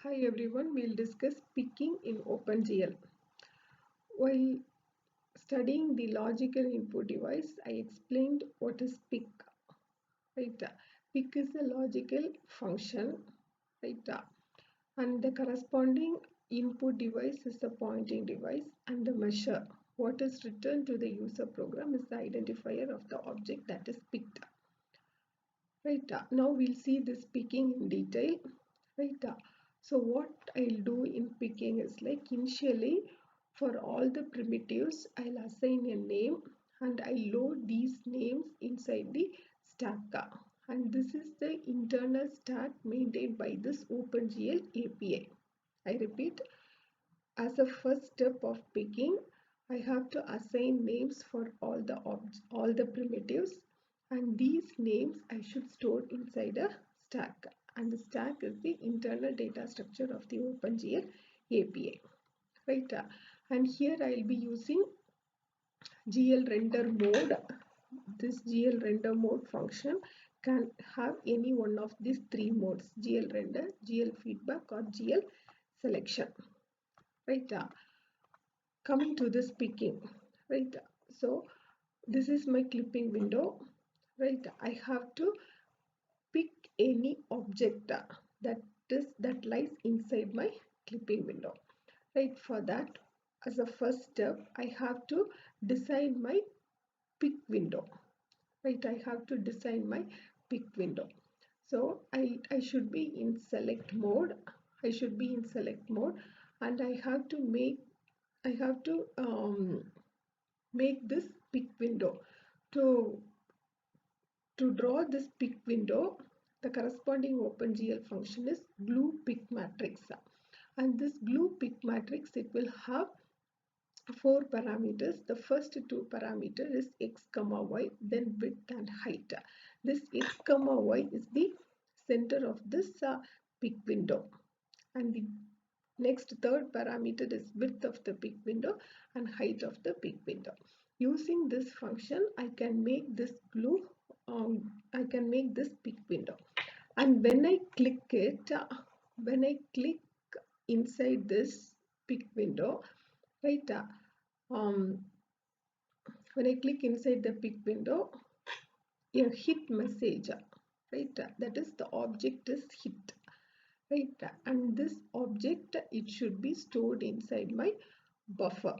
Hi everyone, we'll discuss picking in OpenGL. While studying the logical input device, I explained what is pick. Right? Pick is a logical function, right? And the corresponding input device is the pointing device, and the measure, what is returned to the user program, is the identifier of the object that is picked. Right, now we'll see this picking in detail. Right, so what I'll do in picking is like initially for all the primitives I'll assign a name and I load these names inside the stack, and this is the internal stack maintained by this OpenGL API. I repeat, as a first step of picking, I have to assign names for all the primitives, and these names I should store inside a stack. And the stack is the internal data structure of the OpenGL API. Right? And here I'll be using GL render mode. This GL render mode function can have any one of these three modes: GL render, GL feedback, or GL selection. Right? Coming to this picking, right? So this is my clipping window, right? I have to pick any object that lies inside my clipping window, right? For that, as a first step, I have to design my pick window, right? I have to design my pick window. So I should be in select mode. I should be in select mode, and I have to make this pick window. To, to draw this pick window, the corresponding OpenGL function is glue pick matrix. And this glue pick matrix, it will have four parameters. The first two parameters is x comma y, then width and height. This x comma y is the center of this pick window, and the next third parameter is width of the pick window and height of the pick window. Using this function, I can make this glue. I can make this pick window, and when I click it, when I click inside this pick window, right? Um, when I click inside the pick window, a hit message, right? That is, the object is hit, right? And this object, it should be stored inside my buffer.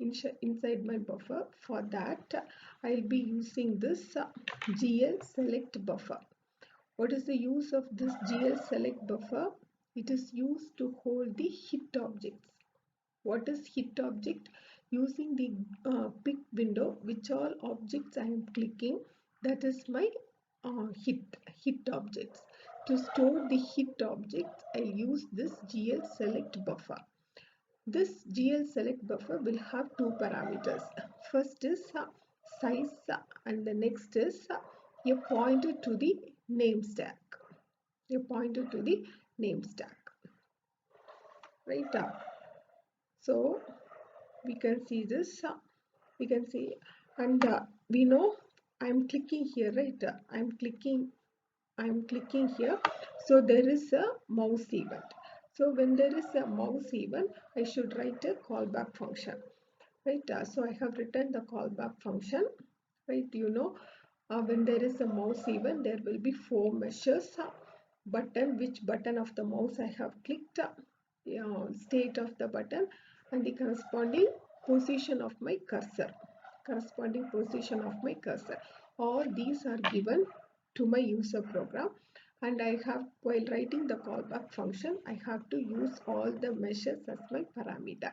Inside my buffer. For that, I'll be using this GL select buffer. What is the use of this GL select buffer? It is used to hold the hit objects. What is hit object? Using the pick window, which all objects I am clicking, that is my hit objects. To store the hit objects, I use this GL select buffer. This GL select buffer will have two parameters. First is size, and the next is a pointer to the name stack. A pointer to the name stack. Right? So we can see this. We can see, and we know I'm clicking here, right? I'm clicking here. So there is a mouse event. So when there is a mouse event, I should write a callback function, right? So I have written the callback function, right? When there is a mouse event, there will be four measures. Button, which button of the mouse I have clicked, state of the button, and the corresponding position of my cursor. Corresponding position of my cursor. All these are given to my user program, and I have, while writing the callback function, I have to use all the measures as my parameter,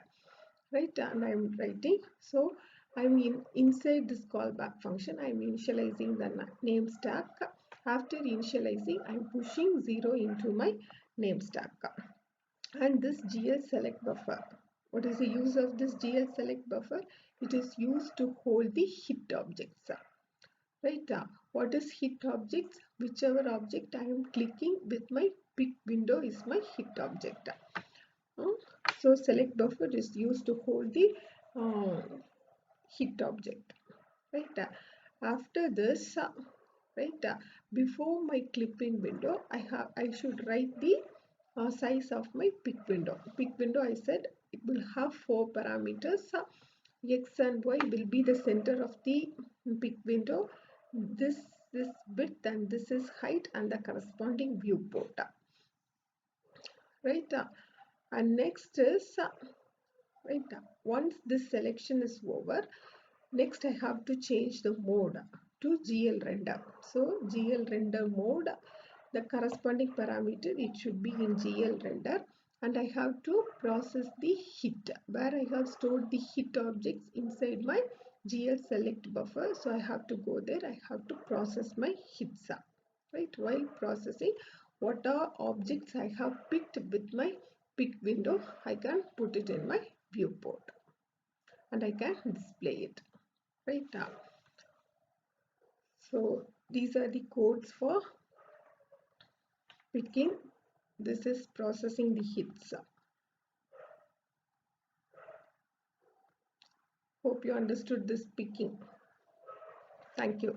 right? And I'm writing, so I'm inside this callback function, I'm initializing the name stack. After initializing, I'm pushing 0 into my name stack. And this GL select buffer, what is the use of this GL select buffer? It is used to hold the hit objects, right? What is hit objects? Whichever object I am clicking with my pick window is my hit object. So select buffer is used to hold the uh, hit object, right? After this, right, before my clipping window, I should write the size of my pick window. Pick window, I said it will have 4 parameters. X and Y will be the center of the pick window. This width and this is height and the corresponding viewport. Right? And next is right. Once this selection is over, next I have to change the mode to GL render. So GL render mode, the corresponding parameter, it should be in GL render, and I have to process the hit where I have stored the hit objects inside my GL select buffer. So I have to go there, I have to process my hits. Right, while processing what are objects I have picked with my pick window, I can put it in my viewport and I can display it right now. So these are the codes for picking. This is processing the hits. Hope you understood this picking. Thank you.